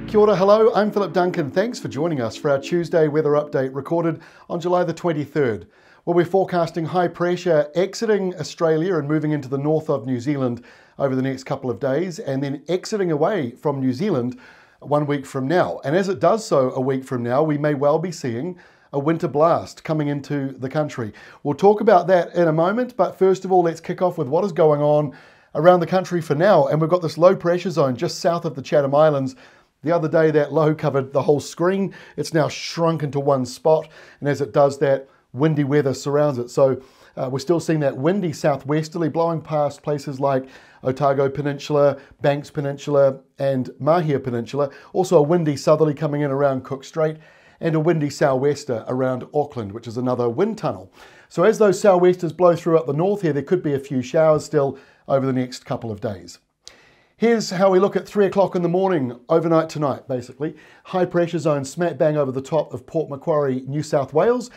Kia ora, hello, I'm Philip Duncan. Thanks for joining us for our Tuesday weather update recorded on July the 23rd. Well, we're forecasting high pressure exiting Australia and moving into the north of New Zealand over the next couple of days, and then exiting away from New Zealand 1 week from now. And as it does so a week from now, we may well be seeing a winter blast coming into the country. We'll talk about that in a moment, but first of all, let's kick off with what is going on around the country for now. And we've got this low pressure zone just south of the Chatham Islands. The other day, that low covered the whole screen. It's now shrunk into one spot, and as it does that, windy weather surrounds it. So we're still seeing that windy southwesterly blowing past places like Otago Peninsula, Banks Peninsula, and Mahia Peninsula. Also a windy southerly coming in around Cook Strait, and a windy sou-wester around Auckland, which is another wind tunnel. So as those sou-westers blow through up the north here, there could be a few showers still over the next couple of days. Here's how we look at 3 o'clock in the morning, overnight tonight, basically. High pressure zone smack bang over the top of Port Macquarie, New South Wales,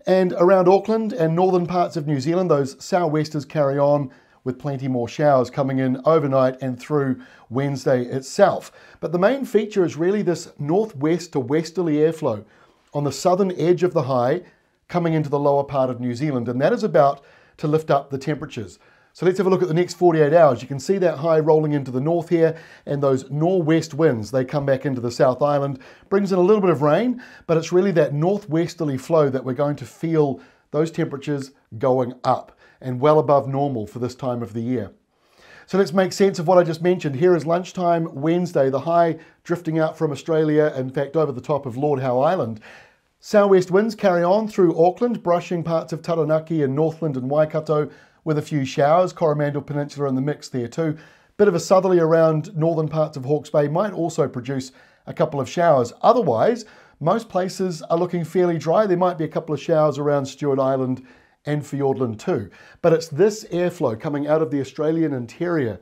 and around Auckland and northern parts of New Zealand, those sou-westers carry on with plenty more showers coming in overnight and through Wednesday itself. But the main feature is really this northwest to westerly airflow on the southern edge of the high coming into the lower part of New Zealand, and that is about to lift up the temperatures. So let's have a look at the next 48 hours. You can see that high rolling into the north here, and those northwest winds, they come back into the South Island, brings in a little bit of rain, but it's really that northwesterly flow that we're going to feel those temperatures going up and well above normal for this time of the year. So let's make sense of what I just mentioned. Here is lunchtime Wednesday, the high drifting out from Australia, in fact over the top of Lord Howe Island. Southwest winds carry on through Auckland, brushing parts of Taranaki and Northland and Waikato with a few showers. Coromandel Peninsula in the mix there too. Bit of a southerly around northern parts of Hawke's Bay might also produce a couple of showers. Otherwise, most places are looking fairly dry. There might be a couple of showers around Stewart Island and Fiordland too. But it's this airflow coming out of the Australian interior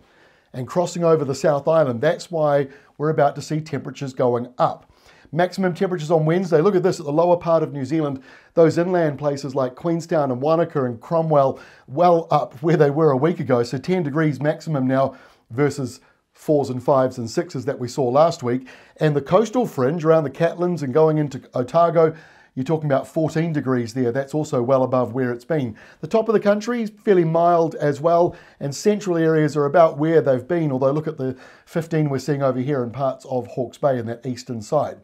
and crossing over the South Island. That's why we're about to see temperatures going up. Maximum temperatures on Wednesday, look at this, at the lower part of New Zealand, those inland places like Queenstown and Wanaka and Cromwell, well up where they were a week ago. So 10 degrees maximum now versus 4s and 5s and 6s that we saw last week. And the coastal fringe around the Catlins and going into Otago, you're talking about 14 degrees there. That's also well above where it's been. The top of the country is fairly mild as well, and central areas are about where they've been, although look at the 15 we're seeing over here in parts of Hawke's Bay in that eastern side.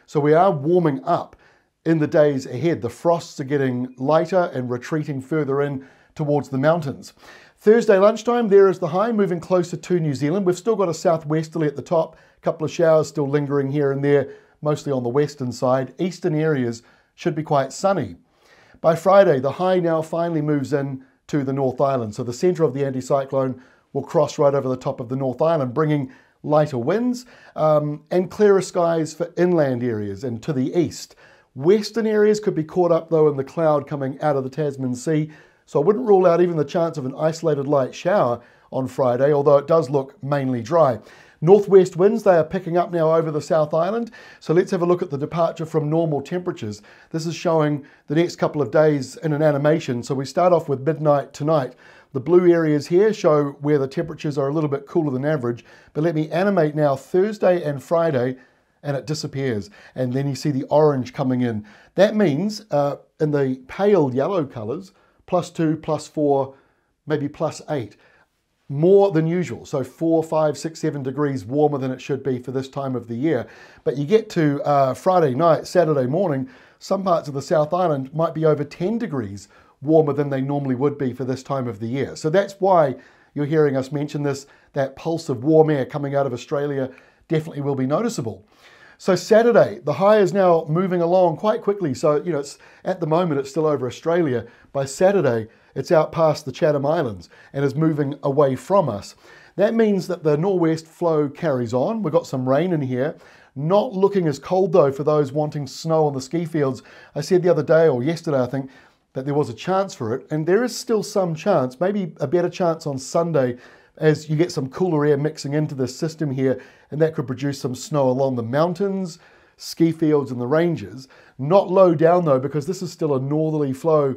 So we are warming up in the days ahead. The frosts are getting lighter and retreating further in towards the mountains. Thursday lunchtime, there is the high moving closer to New Zealand. We've still got a southwesterly at the top, a couple of showers still lingering here and there, mostly on the western side. Eastern areas should be quite sunny. By Friday, the high now finally moves in to the North Island. So the centre of the anticyclone will cross right over the top of the North Island, bringing lighter winds and clearer skies for inland areas and to the east. Western areas could be caught up though in the cloud coming out of the Tasman Sea. So I wouldn't rule out even the chance of an isolated light shower on Friday, although it does look mainly dry. Northwest winds, they are picking up now over the South Island. So let's have a look at the departure from normal temperatures. This is showing the next couple of days in an animation. So we start off with midnight tonight. The blue areas here show where the temperatures are a little bit cooler than average. But let me animate now Thursday and Friday, and it disappears. And then you see the orange coming in. That means in the pale yellow colours, +2, +4, maybe +8. More than usual, so 4, 5, 6, 7 degrees warmer than it should be for this time of the year. But you get to Friday night, Saturday morning, some parts of the South Island might be over 10 degrees warmer than they normally would be for this time of the year. So that's why you're hearing us mention this, that pulse of warm air coming out of Australia definitely will be noticeable. So Saturday, the high is now moving along quite quickly. So, it's at the moment, it's still over Australia. By Saturday, it's out past the Chatham Islands and is moving away from us. That means that the northwest flow carries on. We've got some rain in here. Not looking as cold though for those wanting snow on the ski fields. I said the other day, or yesterday I think, that there was a chance for it, and there is still some chance, maybe a better chance on Sunday as you get some cooler air mixing into this system here, and that could produce some snow along the mountains, ski fields and the ranges. Not low down though, because this is still a northerly flow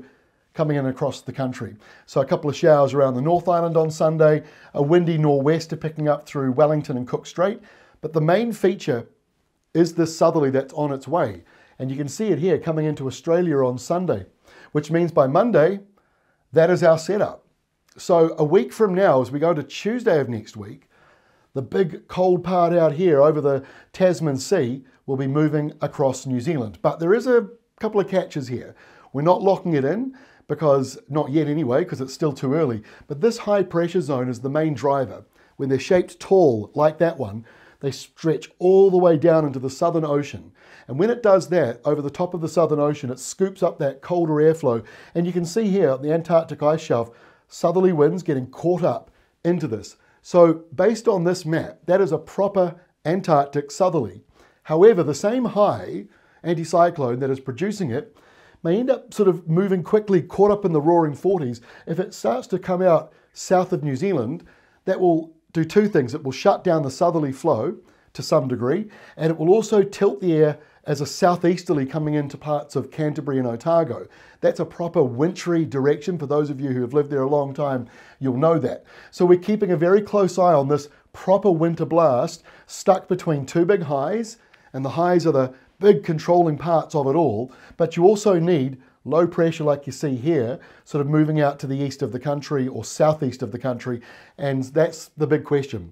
coming in across the country. So a couple of showers around the North Island on Sunday, a windy nor'wester picking up through Wellington and Cook Strait, but the main feature is this southerly that's on its way. And you can see it here coming into Australia on Sunday, which means by Monday, that is our setup. So a week from now, as we go to Tuesday of next week, the big cold part out here over the Tasman Sea will be moving across New Zealand. But there is a couple of catches here. We're not locking it in, because not yet anyway, because it's still too early. But this high pressure zone is the main driver. When they're shaped tall, like that one, they stretch all the way down into the Southern Ocean. And when it does that, over the top of the Southern Ocean, it scoops up that colder airflow. And you can see here on the Antarctic ice shelf, southerly winds getting caught up into this. So based on this map, that is a proper Antarctic southerly. However, the same high anticyclone that is producing it may end up sort of moving quickly, caught up in the roaring 40s. If it starts to come out south of New Zealand, that will do two things. It will shut down the southerly flow to some degree, and it will also tilt the air as a southeasterly coming into parts of Canterbury and Otago. That's a proper wintry direction. For those of you who have lived there a long time, you'll know that. So we're keeping a very close eye on this proper winter blast stuck between two big highs, and the highs are the big controlling parts of it all, but you also need low pressure like you see here, sort of moving out to the east of the country or southeast of the country, and that's the big question.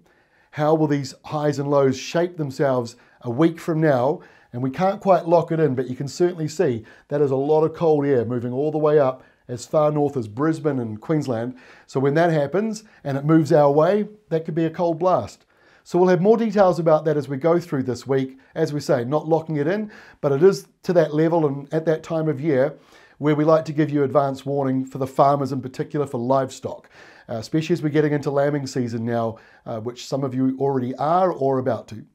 How will these highs and lows shape themselves a week from now? And we can't quite lock it in, but you can certainly see that is a lot of cold air moving all the way up as far north as Brisbane and Queensland. So when that happens and it moves our way, that could be a cold blast. So we'll have more details about that as we go through this week. As we say, not locking it in, but it is to that level and at that time of year where we like to give you advance warning for the farmers, in particular for livestock, especially as we're getting into lambing season now, which some of you already are or about to.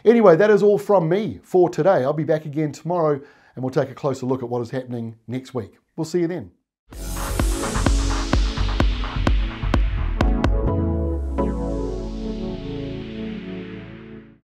Anyway, that is all from me for today. I'll be back again tomorrow and we'll take a closer look at what is happening next week. We'll see you then.